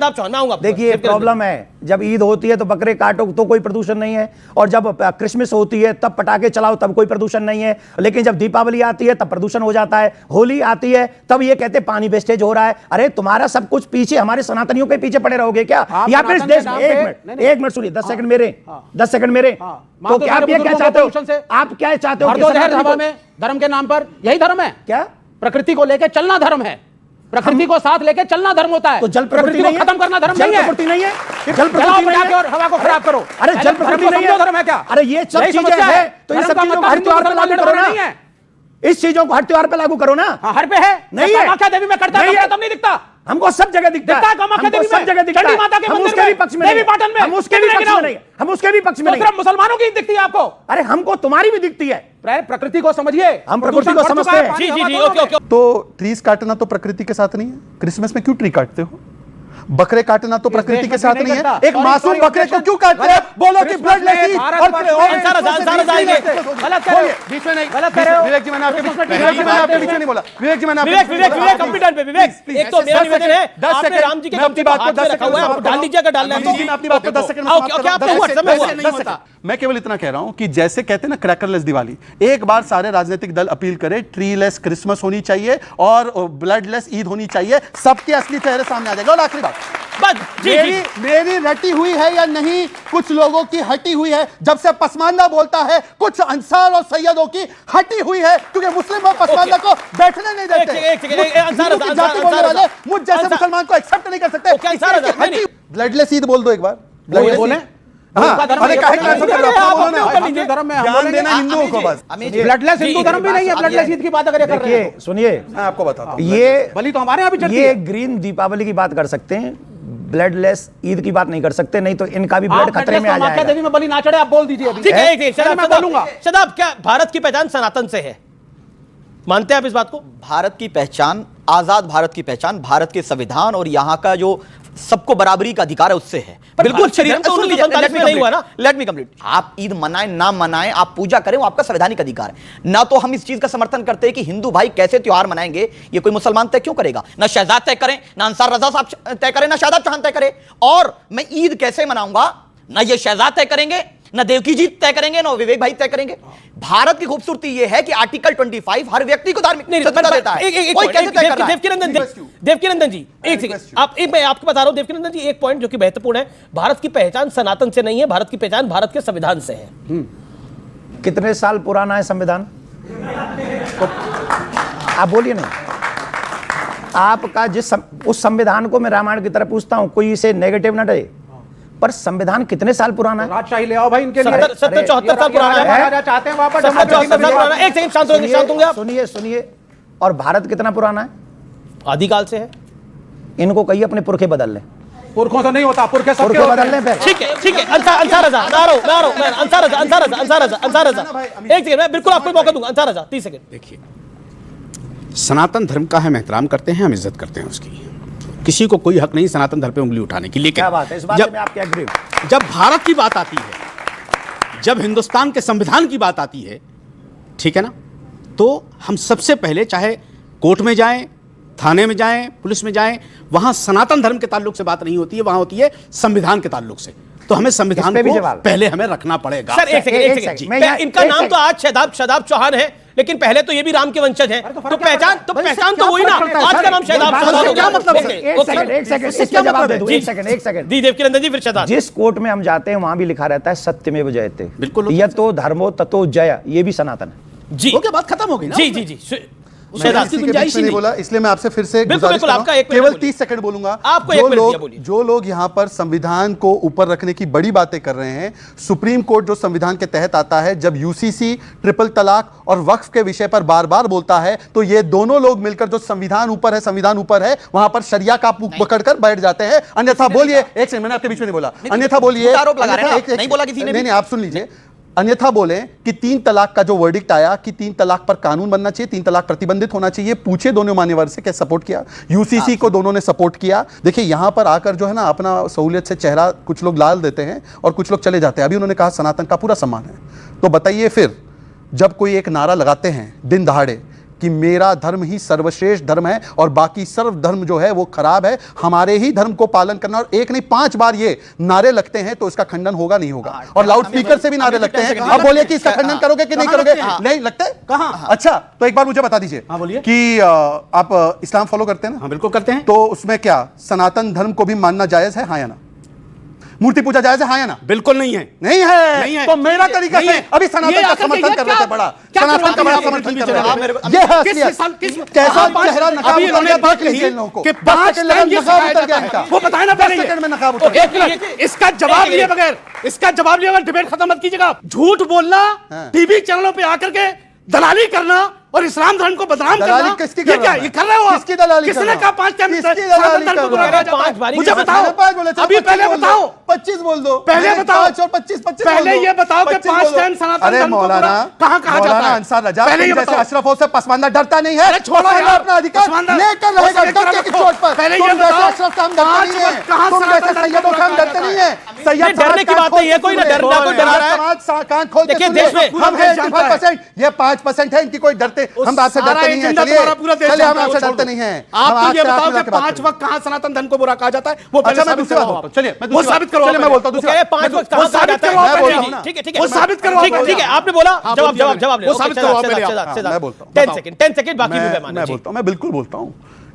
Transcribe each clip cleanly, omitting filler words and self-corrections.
शादाब चौहान, मैं आऊंगा। देखिए प्रॉब्लम है, जब ईद होती है तो बकरे काटो तो कोई प्रदूषण नहीं है, और जब क्रिसमस होती है तब पटाखे चलाओ तब कोई प्रदूषण नहीं है, लेकिन जब दीपावली आती है तब प्रदूषण हो जाता है, होली आती है तब ये कहते हैं पानी वेस्टेज हो रहा है। अरे तुम्हारा सब कुछ पीछे हमारे सनातनियों के पीछे पड़े रहोगे क्या? या फिर इस देश में एक मिनट सुनिए, 10 सेकंड मेरे, 10 सेकंड मेरे। तो क्या आप ये क्या चाहते हो? आप क्या चाहते हो? धर्म के नाम पर यही धर्म है क्या? प्रकृति को लेकर चलना धर्म है, प्रकृति को साथ लेकर चलना धर्म होता है। तो जल प्रकृति को खत्म करना धर्म नहीं है। जल प्रकृति नहीं है, जल प्रकृति नहीं है और हवा को खराब करो। अरे जल प्रकृति नहीं है, धर्म है क्या? अरे ये सब चीजें हैं तो ये सब चीजों को हर त्योहार पे लागू करो ना। इस चीजों को हर त्योहार पे लागू करो ना। हर पे है नहीं है, कामाख्या देवी में करता है तब नहीं दिखता। हमको सब जगह दिखता है, कामाख्या देवी सब जगह दिखता है। माता के हम मंदिर उसके भी पक्ष में नहीं, हम उसके भी पक्ष में नहीं, हम उसके भी पक्ष में नहीं। सिर्फ मुसलमानों की दिखती है आपको? अरे हमको तुम्हारी भी दिखती है। प्रकृति को समझिए, हम प्रकृति को समझते हैं। जी जी जी, ओके ओके। तो ट्रीज काटना तो प्रकृति के साथ नहीं है। क्रिसमस में क्यों ट्री काटते हो? बकरे काटना तो प्रकृति के साथ नहीं है। एक मासूम बकरे को क्यों काटते हैं? बोलो कि ब्लड लेसी और गलत कह रहे हो, बीच में नहीं, गलत कह रहे हो। विवेक जी मैंने आपके बीच में नहीं बोला। विवेक जी मैंने विवेक कंप्यूटर पे विवेक, एक तो मेरा निवेदन है, आपने राम जी के अपनी बात को 10 सेकंड रखा हुआ है, डाल दीजिए, अगर डालना है तो मैं अपनी बात को 10 सेकंड क्या आपका व्हाट्सएप में हुआ? मैं केवल इतना कह रहा हूं कि जैसे कहते हैं ना क्रैकरलेस दिवाली, एक बार सारे राजनीतिक दल अपील करें ट्रीलेस क्रिसमस होनी चाहिए और ब्लडलेस ईद होनी चाहिए, सबके असली चेहरे सामने आ जाएगा। और आखिरी बात, मेरी रटी हुई है या नहीं, कुछ लोगों की हटी हुई है। जब से पसमानदा बोलता है, कुछ अंसार और सैयदों की हटी हुई है, क्योंकि मुस्लिम और पसमानदा को बैठने नहीं देते। मुझ जैसे मुसलमान को एक्सेप्ट नहीं कर सकते। ब्लडलेस ईद बोल दो एक बार। बोले ध्यान देना हिंदुओं को बस। ब्लडलेस हिंदू धर्म भी नहीं है। ब्लडलेस ईद की बात अगर कर रहे हैं, सुनिए मैं आपको बताता हूं, ये बलि तो हमारे यहाँ भी चलती है। ये ग्रीन दीपावली की बात कर सकते हैं, ब्लडलेस ईद की बात नहीं कर सकते, नहीं तो इनका भी ब्लड खतरे में आ जाएगा। देवी में बलि ना चढ़े, आप बोल दीजिए अभी। ठीक है, मैं बोलूंगा। शदाब, क्या भारत की पहचान सनातन से है? मानते हैं आप इस बात को? भारत की पहचान, आजाद भारत की पहचान भारत के संविधान और यहाँ का जो सबको बराबरी का अधिकार है उससे है। बिल्कुल लेट मी कंप्लीट। आप ईद मनाएं ना मनाएं, आप पूजा करें, वो आपका संवैधानिक अधिकार है। ना तो हम इस चीज का समर्थन करते हैं कि हिंदू भाई कैसे त्योहार मनाएंगे, ये कोई मुसलमान तय क्यों करेगा? ना शहजाद तय करें, ना अंसार रजा साहब तय करें, ना शादाब चौहान तय करें। और मैं ईद कैसे मनाऊंगा, ना ये शहजाद तय करेंगे, ना देवकी जी तय करेंगे, ना विवेक भाई तय करेंगे। भारत की खूबसूरती यह है कि आर्टिकल 25 हर व्यक्ति को धार्मिक स्वतंत्रता देता है। कोई कैसे तय कर रहा है? देवकीनंदन जी, एक सेकंड, मैं आपको बता रहा हूं देवकीनंदन जी, एक पॉइंट जो कि महत्वपूर्ण है, भारत की पहचान सनातन से नहीं है, भारत की पहचान भारत के संविधान से है। कितने साल पुराना है संविधान? आप बोलिए नहीं। आपका उस संविधान को मैं रामायण की तरह पूछता हूं, कोई इसे नेगेटिव ना डरे, पर संविधान कितने साल पुराना है? राजशाही ले आओ भाई इनके लिए। 70-74 साल पुराना है। चाहते हैं वापस। एक सेकंड शांत होंगे आप। सुनिए, और भारत कितना पुराना है? आदिकाल से है। इनको कहिए अपने पुरखे बदल लें। पुरखों से नहीं होता, पुरखे बदल लें फिर। ठीक है। अंसार रजा, एक सेकंड, मैं बिल्कुल आपको मौका दूंगा। अंसार रजा 30 सेकंड। देखिए, सनातन धर्म का हम एहतराम करते हैं, हम इज्जत करते हैं उसकी, किसी को कोई हक नहीं सनातन धर्म पे उंगली उठाने की। लेकिन क्या बात है, इस बात में आपके एग्री हूं। जब भारत की बात आती है, जब हिंदुस्तान के संविधान की बात आती है, ठीक है ना, तो हम सबसे पहले चाहे कोर्ट में जाएं, थाने में जाएं, पुलिस में जाएं, वहां सनातन धर्म के ताल्लुक से बात नहीं होती है, वहां होती है संविधान के ताल्लुक से। तो हमें संविधान को पहले हमें रखना पड़ेगा। सर एक सेकंड, इनका नाम तो आज शादाब चौहान है, लेकिन पहले तो ये भी राम के वंशज हैं, तो पहचान तो वही ना, आज का नाम शादाब चौहान है। क्या मतलब? एक सेकंड दी देवकीनंदन जी, फिर शादाब। जिस कोर्ट में हम जाते हैं वहां भी लिखा रहता है सत्यमेव जयते। बिल्कुल, यतो धर्मो ततो जय, ये भी सनातन है जी। क्या बात खत्म हो गई ना? जी नहीं बोला, इसलिए मैं आपसे फिर से केवल 30 सेकंड बोलूंगा। जो लोग यहाँ पर संविधान को ऊपर रखने की बड़ी बातें कर रहे हैं, सुप्रीम कोर्ट जो संविधान के तहत आता है, जब यूसीसी ट्रिपल तलाक और वक्फ के विषय पर बार बार बोलता है, तो ये दोनों लोग मिलकर जो संविधान ऊपर है वहां पर शरिया का पकड़कर बैठ जाते हैं। अन्यथा बोलिए, एक सेकंड, मैंने आपके बीच में नहीं बोला, अन्यथा बोलिए, नहीं, आप सुन लीजिए, अन्यथा बोलें कि 3 तलाक का जो वर्डिक्ट आया कि 3 तलाक पर कानून बनना चाहिए, 3 तलाक प्रतिबंधित होना चाहिए, पूछे दोनों मान्यवर से क्या सपोर्ट किया? यूसीसी को दोनों ने सपोर्ट किया। देखिए यहां पर आकर जो है ना अपना सहूलियत से चेहरा कुछ लोग लाल देते हैं और कुछ लोग चले जाते हैं। अभी उन्होंने कहा सनातन का पूरा सम्मान है, तो बताइए फिर जब कोई एक नारा लगाते हैं दिन दहाड़े कि मेरा धर्म ही सर्वश्रेष्ठ धर्म है और बाकी सर्व धर्म जो है वो खराब है, हमारे ही धर्म को पालन करना। और एक नहीं 5 बार ये नारे लगते हैं तो इसका खंडन होगा नहीं होगा। और लाउड स्पीकर से भी नारे लगते हैं। अब बोलिए कि इसका खंडन करोगे कि नहीं करोगे? नहीं लगते कहां? अच्छा, तो एक बार मुझे बता दीजिए कि आप इस्लाम फॉलो करते हैं ना? हाँ, बिल्कुल करते हैं। तो उसमें क्या सनातन धर्म को भी मानना जायज है, हाँ या ना? मूर्ति पूजा जायज है, हाँ या ना? बिल्कुल नहीं है। नहीं है। तो मेरा तरीका से अभी सनातन का समर्थन कर रहे थे, बड़ा सनातन का बड़ा समर्थन कर रहे थे। ये है असलियत। कैसा चेहरा नकाब उतर गया देख लीजिए इन लोगों को। 5 सेकंड नकाब उतर गया इनका। वो बताए ना, 10 सेकंड में नकाब उतर गया। इसका जवाब लिए बगैर डिबेट खत्म मत कीजिएगा। झूठ बोलना, टीवी चैनलों पे आकर के दलाली करना और इस्लाम धर्म को बदनाम करना, किसकी कर ये कर रहे हो? किसकी दलाली? किसने कहा 5 टाइम मुझे बताओ। 5 बोले, अभी पहले बताओ, 25 बोल दो। पहले बताओ। 5 और 25 पहले ये बताओ कि 5 टाइम सनातन धर्म को कहां कहा जाता है? अंसार रजा पहले ये जैसे अशरफों से पसमानदा डरता नहीं है, छोड़ो अपना अधिकार लेकर रहेगा डट के चोट पर। पहले तुम ये जैसे बताओ, अशरफ से हम डरते नहीं है, तुम जैसे सैयदों से हम डरते नहीं है। सैयद डरने की बात नहीं है, कोई ना डरना, कोई डरा रहा है। समाज कान खोल के देखिए, सुनिए, देश में हम हैं 85%, ये 5% है इनकी कोई डरते, हम आपसे डरते नहीं है। चलिए हम आपसे डरते नहीं है। आप ये बताओ कि 5 वक्त कहां सनातन धर्म को बुरा कहा जाता है? वो अच्छा, मैं दूसरी बात बोलता हूं। चलिए वो साबित करो। मैं बोलता हूं दूसरी 5 वक्त कहां कहा जाता है? मैं बोलता हूं ना। ठीक है, वो साबित करो। ठीक है, आपने बोला, जवाब ले। वो साबित करो पहले। मैं बोलता हूं 10 सेकंड बाकी भी मैं बोलता हूं, मैं बिल्कुल बोलता हूं।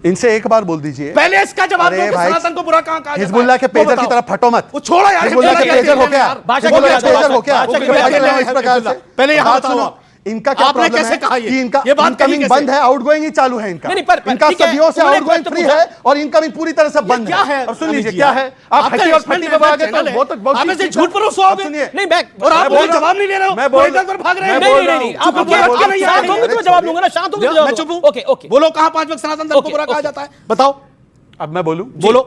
इनसे एक बार बोल दीजिए पहले इसका जवाब दो कि सनातन को बुरा कहां कहा जाता है? हिजबुल्लाह के पेजर की तरफ फटो मत। वो छोड़ो यार, हिजबुल्लाह के पेजर हो क्या? भाषा हिजबुल्लाह के पेजर हो क्या? भाषा की इस प्रकार से पहले यहाँ बात बताओ सुनो। आप। इनका क्या आपने प्रॉब्लम कैसे है कहा कि इनका ये बात कही इनकमिंग कैसे? बंद है, आउटगोइंग ही चालू है इनका। नहीं, पर इनका ठीक है, सदियों से उन्होंने आउटगोइंग प्रश्न फ्री पूछा। है और इनकमिंग पूरी तरह से बंद क्या है? और सुन लीजिए अभी क्या जी, है, आप आपका हट्टी और इसमें फट्टी पे आ गए तो चैनल है। बहुत आप ऐसे झूठ पर रुसवा होगे। सुनिए, नहीं बैक और आप मैं मुझे जवाब नहीं ले रहे हो, मैं बोल इधर उधर भाग रहे हैं। नहीं, आप शांत होंगे तो मैं जवाब दूंगा ना, शांत होंगे तो मैं जवाब चुप हूं। ओके ओके बोलो कहां 5 वक्त सनातन धर्म को बुरा कहा जाता है? बताओ। अब मैं बोलूं? बोलो।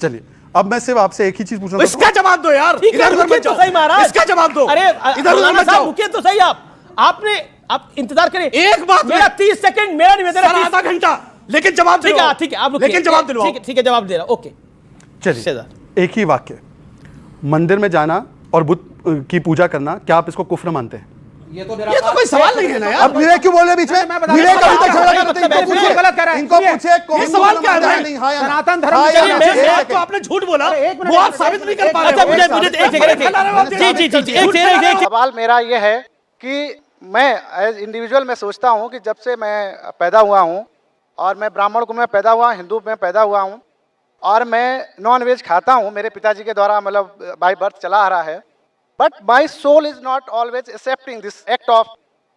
चलिए, अब मैं सिर्फ आपसे एक ही चीज पूछना इसका जवाब दो यार। ठीक है, इधर उधर रुकिए मत तो जाओ। सही महाराज। इसका जवाब दो। अरे इधर उधर मत जाओ। रुकिए तो सही। आप इंतजार करिए। एक बात मेरा 30 सेकंड मेरा निवेदन है। आधा घंटा, लेकिन जवाब ठीक है, ठीक है, आप रुकिए। लेकिन जवाब दिलवाओ। ठीक है, जवाब दे रहा। ओके, चलिए, एक ही वाक्य, मंदिर में जाना और बुद्ध की पूजा करना, क्या आप इसको कुफ्र मानते हैं? ये तो कोई सवाल नहीं है ना यार। अब विवेक क्यों बोले बीच में? विवेक अभी तक झगड़ा करते हैं, इनको पूछिए, गलत कर रहा है। इनको पूछिए कौन ये सवाल क्या है? नहीं, हाँ या ना? सनातन धर्म हाँ या चलिए, ना? मैं- एक बात सेकंड। तो आपने झूठ बोला, एक मिनट, वो आप साबित नहीं कर पा रहे अच्छा, हो। मुझे एक जी एक सवाल मेरा ये है कि मैं एज इंडिविजुअल मैं सोचता हूँ कि जब से मैं पैदा हुआ हूँ और मैं ब्राह्मण कुल में पैदा हुआ, हिंदू में पैदा हुआ हूँ और मैं नॉन वेज खाता हूँ, मेरे पिताजी के द्वारा मतलब बाय बर्थ चला आ रहा है, but my soul is not always accepting this act of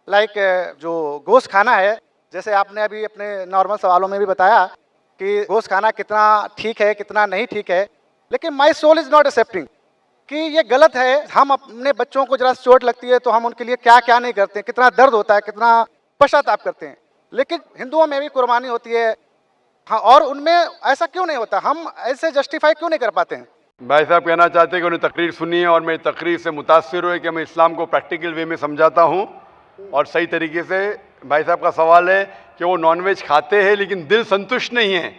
like जो गोश्त खाना है। जैसे आपने अभी अपने नॉर्मल सवालों में भी बताया कि गोश्त खाना कितना ठीक है कितना नहीं ठीक है, लेकिन my soul is not accepting कि ये गलत है। हम अपने बच्चों को जरा चोट लगती है तो हम उनके लिए क्या क्या नहीं करते हैं, कितना दर्द होता है, कितना पश्चाताप करते हैं, लेकिन हिंदुओं में भी कुर्बानी होती है। हाँ, और उनमें ऐसा क्यों नहीं होता? हम ऐसे जस्टिफाई क्यों नहीं कर पाते हैं? भाई साहब कहना चाहते हैं कि उन्हें तकरीर सुनी है और मैं तकरीर से मुतासिर हुए कि मैं इस्लाम को प्रैक्टिकल वे में समझाता हूँ और सही तरीके से। भाई साहब का सवाल है कि वो नॉनवेज खाते हैं लेकिन दिल संतुष्ट नहीं है।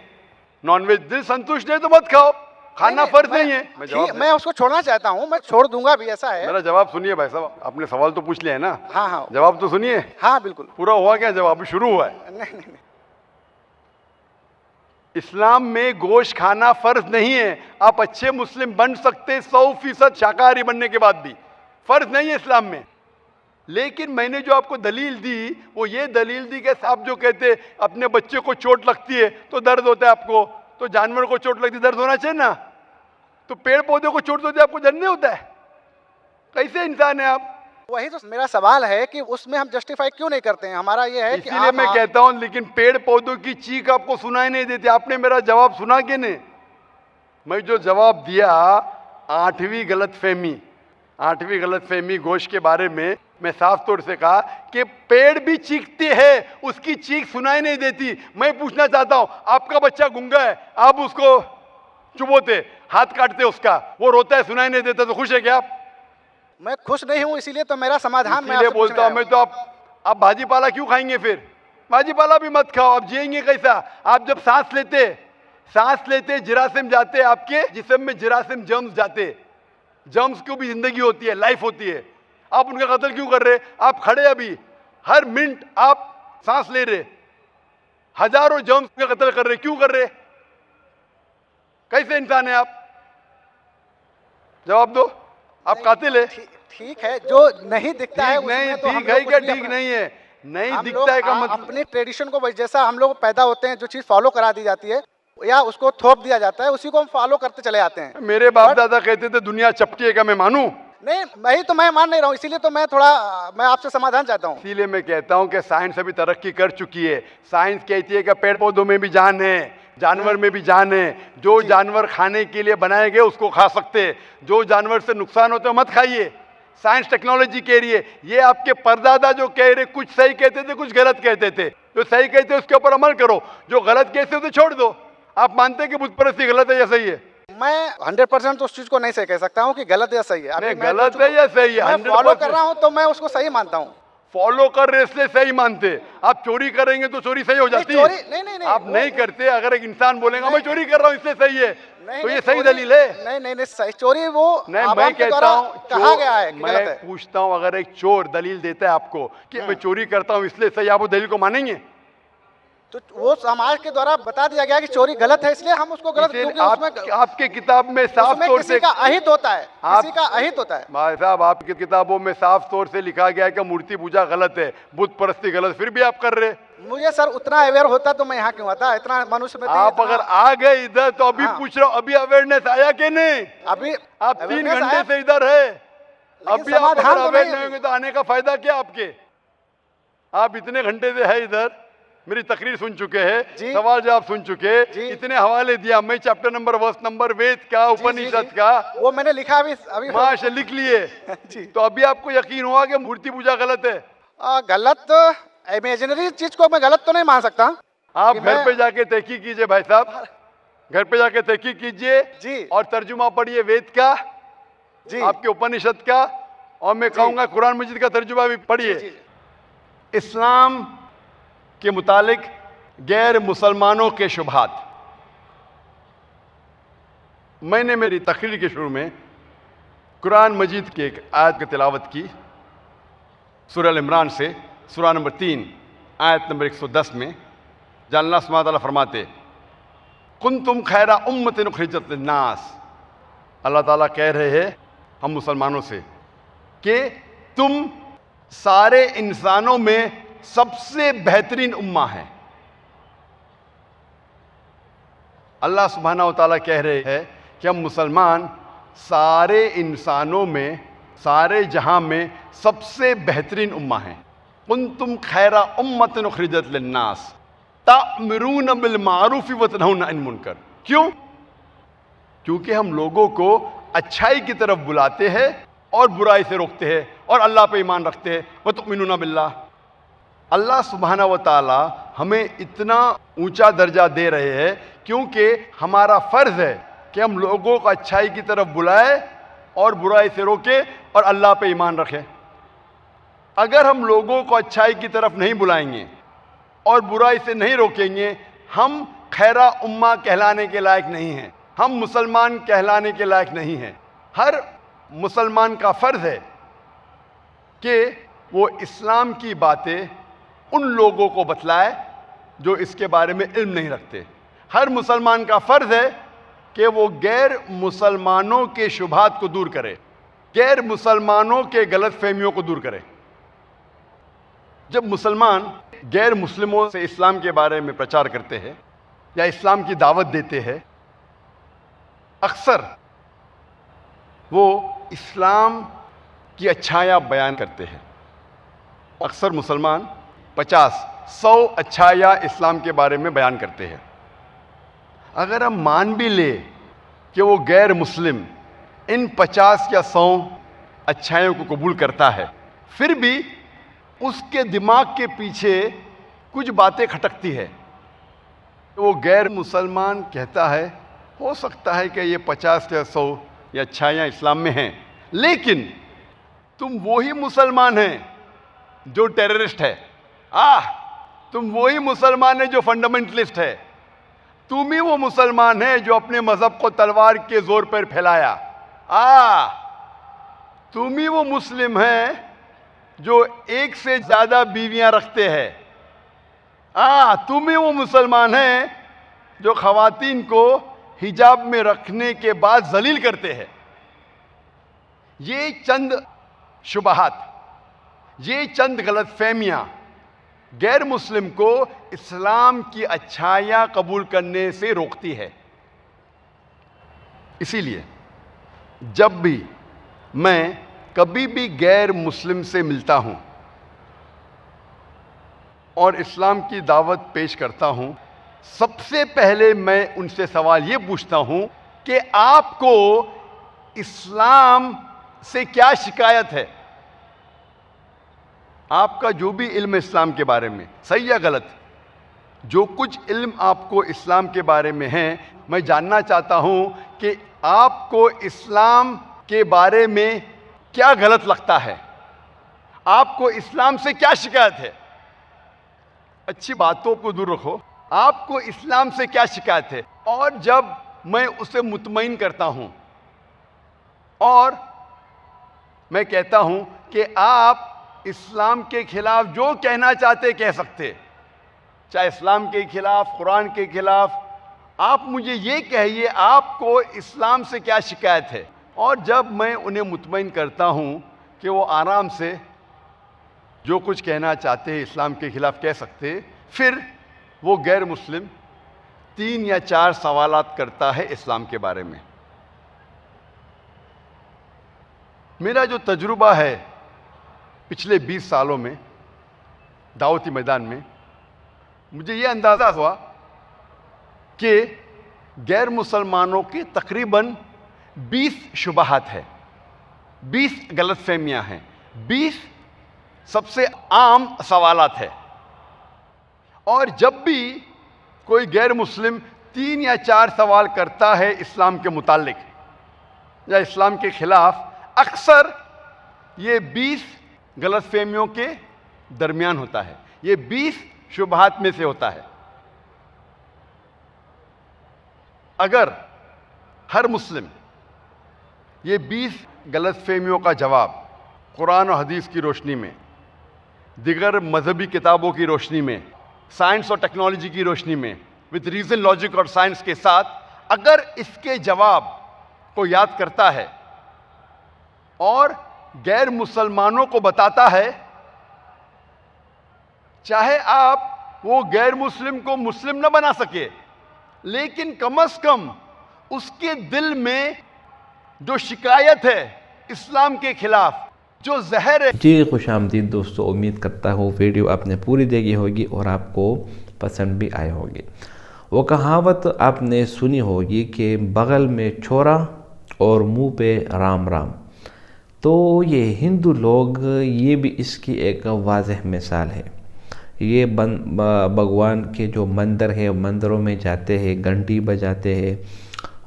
नॉनवेज दिल संतुष्ट नहीं तो मत खाओ, खाना फर्ज नहीं है। मैं उसको छोड़ना चाहता हूँ, मैं छोड़ दूंगा भी, ऐसा है। मेरा जवाब सुनिए भाई साहब, आपने सवाल तो पूछ लिया है ना? हाँ हाँ, जवाब तो सुनिए। हाँ बिल्कुल। पूरा हुआ क्या जवाब? अभी शुरू हुआ है। नहीं, इस्लाम में गोश्त खाना फर्ज नहीं है। आप अच्छे मुस्लिम बन सकते 100% शाकाहारी बनने के बाद भी, फर्ज नहीं है इस्लाम में। लेकिन मैंने जो आपको दलील दी वो ये दलील दी कि आप जो कहते अपने बच्चे को चोट लगती है तो दर्द होता है आपको, तो जानवर को चोट लगती है दर्द होना चाहिए ना, तो पेड़ पौधे को चोट होती है आपको दर्द नहीं होता है? कैसे इंसान है आप? वही तो मेरा सवाल है कि उसमें हम जस्टिफाई क्यों नहीं करते हैं। हमारा ये है कि इसीलिए मैं कहता हूं, लेकिन पेड़ पौधों की चीख आपको सुनाई नहीं देती। आपने मेरा जवाब सुना कि नहीं? मैं जो जवाब दिया, 8वीं गलतफहमी गोश्त के बारे में मैं साफ तौर से कहा कि पेड़ भी चीखते हैं, उसकी चीख सुनाई नहीं देती। मैं पूछना चाहता हूं, आपका बच्चा गूंगा है, आप उसको चुबोते, हाथ काटते उसका, वो रोता है, सुनाई नहीं देता, तो खुश है क्या आप? मैं खुश नहीं हूं, इसीलिए तो मेरा समाधान मैं इसलिए बोलता हूं मैं तो आप भाजी पाला क्यों खाएंगे? फिर भाजी पाला भी मत खाओ, आप जिएंगे कैसा? आप जब सांस लेते जिरासिम जाते, आपके जिस्म में जिरासिम जर्म्स जाते, जर्म्स की भी जिंदगी होती है, लाइफ होती है। आप उनका कत्ल क्यों कर रहे? आप खड़े अभी हर मिनट आप सांस ले रहे, हजारों जर्म्स का कत्ल कर रहे, क्यों कर रहे? कैसे इंसान है आप? जवाब दो। आप कातिल है। ठीक है, जो नहीं दिखता है ठीक नहीं, तो ठीक है क्या ठीक नहीं है? नहीं दिखता है का मतलब अपने ट्रेडिशन को जैसा हम लोग पैदा होते हैं, जो चीज फॉलो करा दी जाती है या उसको थोप दिया जाता है, उसी को हम फॉलो करते चले आते हैं। मेरे बाप दादा कहते थे दुनिया चपटी है, क्या मैं मानूं? नहीं, मैं मान नहीं रहा हूँ, इसीलिए तो मैं आपसे समाधान चाहता हूँ। इसीलिए मैं कहता हूँ कि साइंस अभी तरक्की कर चुकी है। साइंस कहती है कि पेड़ पौधों में भी जान है, जानवर में भी जान है। जो जानवर खाने के लिए बनाए गए उसको खा सकते हैं, जो जानवर से नुकसान होते मत खाइए। साइंस टेक्नोलॉजी कह रही है। ये आपके परदादा जो कह रहे, कुछ सही कहते थे कुछ गलत कहते थे। जो सही कहते उसके ऊपर अमल करो, जो गलत कहते उसे छोड़ दो। आप मानते हैं कि बुत परस्ती गलत है या सही है? मैं 100% उस चीज को नहीं सही कह सकता हूँ कि गलत या सही है। गलत है या सही है? मैं फॉलो कर रहा हूँ तो मैं उसको सही मानता हूँ। फॉलो कर रहे इसलिए सही मानते। आप चोरी करेंगे तो चोरी सही हो जाती है? नहीं, आप नहीं करते। अगर एक इंसान बोलेगा मैं चोरी कर रहा हूँ इसलिए सही है, तो ये सही दलील है? नहीं, सही चोरी वो नहीं, मैं कहता हूँ कहा गया है। मैं पूछता हूँ, अगर एक चोर दलील देता है आपको कि मैं चोरी करता हूँ इसलिए सही, आप वो दलील को मानेंगे? तो वो समाज के द्वारा बता दिया गया कि चोरी गलत है, इसलिए हम उसको गलत, क्योंकि आपके किताब में साफ तौर से किसी का अहित होता है, किसी का अहित होता है। भाई साहब, आपकी किताबों में साफ तौर से लिखा गया है कि मूर्ति पूजा गलत है, बुत परस्ती गलत, फिर भी आप कर रहे। मुझे सर उतना अवेयर होता तो मैं यहाँ क्यों आता? इतना मनुष्य में आप अगर आ गए इधर तो अभी पूछ रहा हूँ, अभी अवेयरनेस आया कि नहीं? अभी आप 3 घंटे से इधर है, अभी आप अवेयर नहीं होंगे तो आने का फायदा क्या आपके? आप इतने घंटे से है इधर, मेरी तकरीर सुन चुके हैं, सवाल जवाब सुन चुके, इतने हवाले दिया, मैं चैप्टर नंबर वर्स नंबर वेद का, उपनिषद का वो मैंने लिखा अभी माशा लिख लिए। तो अभी आपको यकीन हुआ कि मूर्ति पूजा गलत है? गलत इमेजिनरी चीज को मैं गलत तो नहीं मान सकता। आप घर पे जाके तहकीक कीजिए भाई साहब, घर पे जाके तहकीक कीजिए जी, और तर्जुमा पढ़िए वेद का जी, आपके उपनिषद का, और मैं कहूंगा कुरान मजीद का तर्जुमा भी पढ़िए। इस्लाम के मुतालिक गैर मुसलमानों के शुबहात, मैंने मेरी तकरीर के शुरू में कुरान मजीद की एक आयत की तिलावत की, सूरह अल इमरान से, सूरह नंबर 3 आयत नंबर 110 में, जहाँ अल्लाह सुब्हानहू व तआला फरमाते कुंतुम खैरा उम्मतिन उखरिजत लिन्नास। अल्लाह ताला कह रहे हैं हम मुसलमानों से कि तुम सारे इंसानों में सबसे बेहतरीन उम्मा है। अल्लाह सुब्हानहू व तआला कह रहे हैं कि हम मुसलमान सारे इंसानों में, सारे जहां में सबसे बेहतरीन उम्मा है। कुंतुम खैरा उम्मतिन उखरिजत लिन्नास तामुरून बिल मारूफ व तनहौना अनिल मुनकर। क्यों? क्योंकि हम लोगों को अच्छाई की तरफ बुलाते हैं और बुराई से रोकते हैं और अल्लाह पे ईमान रखते हैं। व तुमिनूना बिल्लाह। अल्लाह सुब्हानहू व तआला हमें इतना ऊंचा दर्जा दे रहे हैं क्योंकि हमारा फर्ज है कि हम लोगों को अच्छाई की तरफ बुलाए और बुराई से रोके और अल्लाह पे ईमान रखें। अगर हम लोगों को अच्छाई की तरफ नहीं बुलाएंगे और बुराई से नहीं रोकेंगे, हम खैरा उम्मा कहलाने के लायक नहीं हैं, हम मुसलमान कहलाने के लायक नहीं हैं। हर मुसलमान का फर्ज है कि वो इस्लाम की बातें उन लोगों को बतलाए जो इसके बारे में इल्म नहीं रखते। हर मुसलमान का फर्ज है कि वो गैर मुसलमानों के शुबहात को दूर करे, गैर मुसलमानों के गलत फहमियों को दूर करे। जब मुसलमान गैर मुस्लिमों से इस्लाम के बारे में प्रचार करते हैं या इस्लाम की दावत देते हैं, अक्सर वो इस्लाम की अच्छाइयाँ बयान करते हैं। अक्सर मुसलमान 50-100 अच्छाइयाँ इस्लाम के बारे में बयान करते हैं। अगर हम मान भी ले कि वो गैर मुस्लिम इन 50 या 100 अच्छाइयों को कबूल करता है, फिर भी उसके दिमाग के पीछे कुछ बातें खटकती है। वो गैर मुसलमान कहता है, हो सकता है कि ये 50 या 100 या अच्छाइयाँ इस्लाम में हैं, लेकिन तुम वही मुसलमान हैं जो टेररिस्ट है। तुम वही मुसलमान है जो फंडामेंटलिस्ट है। तुम ही वो मुसलमान है जो अपने मजहब को तलवार के जोर पर फैलाया। तुम ही वो मुस्लिम है जो एक से ज्यादा बीवियां रखते हैं। तुम ही वो मुसलमान हैं जो खवातीन को हिजाब में रखने के बाद जलील करते हैं। ये चंद शुबहात, ये चंद गलतफहमियां गैर मुस्लिम को इस्लाम की अच्छाइयां कबूल करने से रोकती है। इसीलिए जब भी मैं कभी भी गैर मुस्लिम से मिलता हूं और इस्लाम की दावत पेश करता हूं, सबसे पहले मैं उनसे सवाल ये पूछता हूं कि आपको इस्लाम से क्या शिकायत है। आपका जो भी इल्म इस्लाम के बारे में, सही या गलत, जो कुछ इल्म आपको इस्लाम के बारे में है, मैं जानना चाहता हूं कि आपको इस्लाम के बारे में क्या गलत लगता है, आपको इस्लाम से क्या शिकायत है। अच्छी बातों को दूर रखो, आपको इस्लाम से क्या शिकायत है। और जब मैं उसे मुतमईन करता हूं और मैं कहता हूं कि आप इस्लाम के खिलाफ जो कहना चाहते कह सकते, चाहे इस्लाम के खिलाफ, कुरान के खिलाफ, आप मुझे ये कहिए आपको इस्लाम से क्या शिकायत है। और जब मैं उन्हें मुतमईन करता हूं कि वो आराम से जो कुछ कहना चाहते हैं इस्लाम के खिलाफ कह सकते, फिर वो गैर मुस्लिम 3 या 4 सवालात करता है इस्लाम के बारे में। मेरा जो तजुर्बा है पिछले 20 सालों में दावती मैदान में, मुझे ये अंदाज़ा हुआ कि गैर मुसलमानों के तकरीबन 20 शुबहात है, 20 गलतफहमियां हैं, 20 सबसे आम सवालात है। और जब भी कोई गैर मुस्लिम 3 या 4 सवाल करता है इस्लाम के मुतालिक या इस्लाम के खिलाफ, अक्सर ये 20 गलतफहमियों के दरमियान होता है, ये 20 शुबहात में से होता है। अगर हर मुस्लिम ये 20 गलतफहमियों का जवाब कुरान और हदीस की रोशनी में, दिगर मजहबी किताबों की रोशनी में, साइंस और टेक्नोलॉजी की रोशनी में, विद रीजन, लॉजिक और साइंस के साथ, अगर इसके जवाब को याद करता है और गैर मुसलमानों को बताता है, चाहे आप वो गैर मुस्लिम को मुस्लिम न बना सके, लेकिन कम से कम उसके दिल में जो शिकायत है इस्लाम के खिलाफ, जो जहर है। जी खुशामदीद दोस्तों, उम्मीद करता हूँ वीडियो आपने पूरी देखी होगी और आपको पसंद भी आई होगी। वो कहावत आपने सुनी होगी कि बगल में छोरा और मुंह पे राम राम। तो ये हिंदू लोग, ये भी इसकी एक वाज़ेह मिसाल है। ये भगवान के जो मंदिर है, मंदिरों में जाते हैं, घंटी बजाते हैं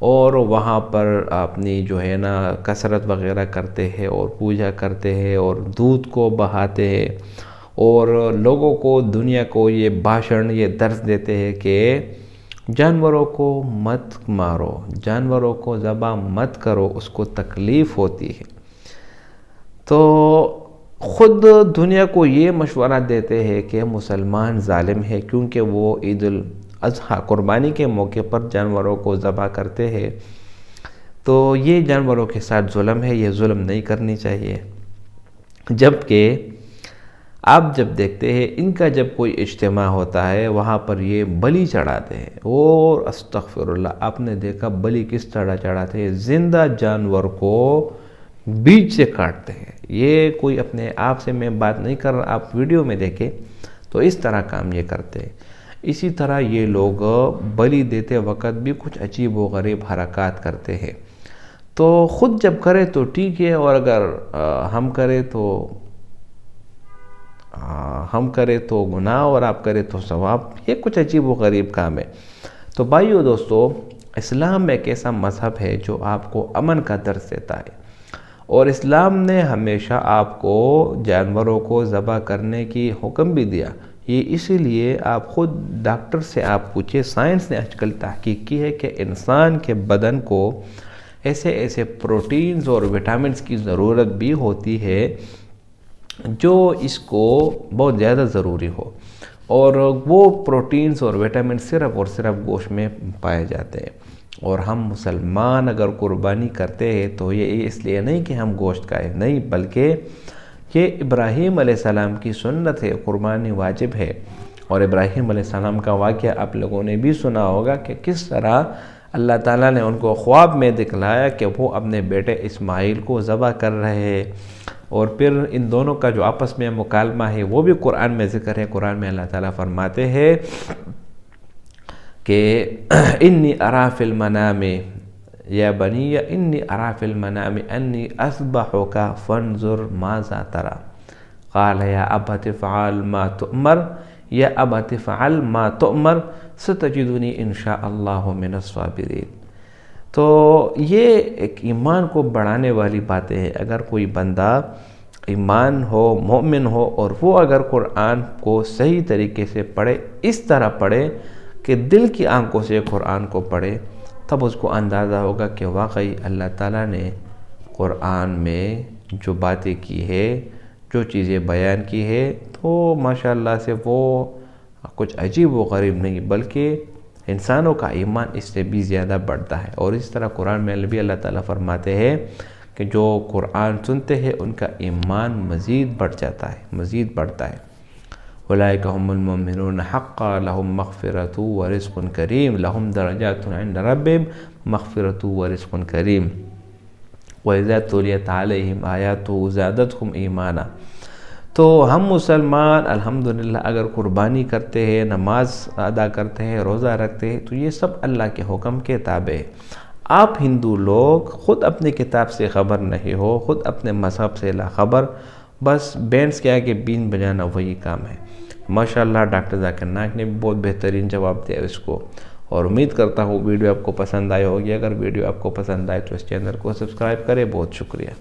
और वहाँ पर अपनी जो है ना कसरत वगैरह करते हैं और पूजा करते हैं और दूध को बहाते हैं और लोगों को, दुनिया को ये भाषण, ये दर्स देते हैं कि जानवरों को मत मारो, जानवरों को ज़बह मत करो, उसको तकलीफ़ होती है। तो ख़ुद दुनिया को ये मशवरा देते हैं कि मुसलमान ज़ालिम है क्योंकि वो ईद उल अज़हा, कुर्बानी के मौके पर जानवरों को ज़बह करते हैं। तो ये जानवरों के साथ जुल्म है, ये जुल्म नहीं करनी चाहिए। जबकि आप जब देखते हैं इनका जब कोई इज्तिमा होता है वहाँ पर ये बलि चढ़ाते हैं। और अस्तग़फिरुल्लाह, आपने देखा बलि किस तरह चढ़ाते हैं, ज़िंदा जानवर को बीच से काटते हैं। ये कोई अपने आप से मैं बात नहीं कर रहा, आप वीडियो में देखें तो इस तरह काम ये करते हैं। इसी तरह ये लोग बलि देते वक्त भी कुछ अजीब व गरीब हरकत करते हैं। तो ख़ुद जब करें तो ठीक है, और अगर हम करें तो गुनाह और आप करें तो सवाब, ये कुछ अजीब व गरीब काम है। तो भाइयों दोस्तों, इस्लाम एक ऐसा मज़हब है जो आपको अमन का दर्स देता है और इस्लाम ने हमेशा आपको जानवरों को ज़बह करने की हुक्म भी दिया। ये इसीलिए आप ख़ुद डॉक्टर से आप पूछिए, साइंस ने आजकल तहकीक की है कि इंसान के बदन को ऐसे ऐसे प्रोटीन्स और विटामिन्स की ज़रूरत भी होती है जो इसको बहुत ज़्यादा ज़रूरी हो। और वो प्रोटीन्स और विटामिन सिर्फ और सिर्फ गोश्त में पाए जाते हैं। और हम मुसलमान अगर कुर्बानी करते हैं तो ये इसलिए नहीं कि हम गोश्त खाएं, नहीं, बल्कि ये इब्राहीम अलैहिस्सलाम की सुन्नत है, कुर्बानी वाजिब है। और इब्राहीम अलैहिस्सलाम का वाक़या आप लोगों ने भी सुना होगा कि किस तरह अल्लाह ताला ने उनको ख्वाब में दिखलाया कि वो अपने बेटे इस्माइल को ज़बह कर रहे हैं। और फिर इन दोनों का जो आपस में मुकालमा है वो भी कुरान में ज़िक्र है। कुरान में अल्लाह ताला फरमाते हैं कि इन्नी अरा फिल मनामी या बनी या इन्नी अरा फिल मनामी अन्नी अस्बहुका फंजुर माज़ा तरा क़ाल या अबत फ़अल मा तुअमर या अबत फ़अल मा तुअमर सतजिदुनी इंशाअल्लाहु मिनस साबिरीन। तो ये एक ईमान को बढ़ाने वाली बातें हैं। अगर कोई बंदा ईमान हो, मोमिन हो, और वो अगर कुरान को सही तरीके से पढ़े, इस तरह पढ़े कि दिल की आंखों से कुरान को पढ़े, तब उसको अंदाज़ा होगा कि वाकई अल्लाह ताला ने कुरान में जो बातें की है, जो चीज़ें बयान की है, तो माशाअल्लाह से वो कुछ अजीब व गरीब नहीं, बल्कि इंसानों का ईमान इससे भी ज़्यादा बढ़ता है। और इस तरह कुरान में भी अल्लाह ताला फरमाते हैं कि जो कुरान सुनते हैं उनका ईमान मज़ीद बढ़ जाता है, मज़ीद बढ़ता है। उलाइका हुमुल मुमिनून हक़्क़ा लहुम मग़फ़िरतु व रिज़्क़ुन करीम लहुम दरजातुन इंद रब्बिहिम मग़फ़िरतु व रिज़्क़ुन करीम व इज़ा तुलियत अलैहिम आयातुहु ज़ादतहुम ईमाना। तो हम मुसलमान अल्हम्दुलिल्लाह अगर कुर्बानी करते हैं, नमाज अदा करते हैं, रोज़ा रखते हैं, तो ये सब अल्लाह के हुक्म के ताबे है। आप हिंदू लोग ख़ुद अपनी किताब से ख़बर नहीं हो, ख़ुद अपने मज़हब से ला ख़बर, बस बैंड्स के आगे बीन बजाना वही काम है। माशाअल्लाह डॉक्टर ज़ाकिर नाइक ने भी बहुत बेहतरीन जवाब दिया इसको। और उम्मीद करता हूँ वीडियो आपको पसंद आई होगी। अगर वीडियो आपको पसंद आए तो इस चैनल को सब्सक्राइब करें। बहुत शुक्रिया।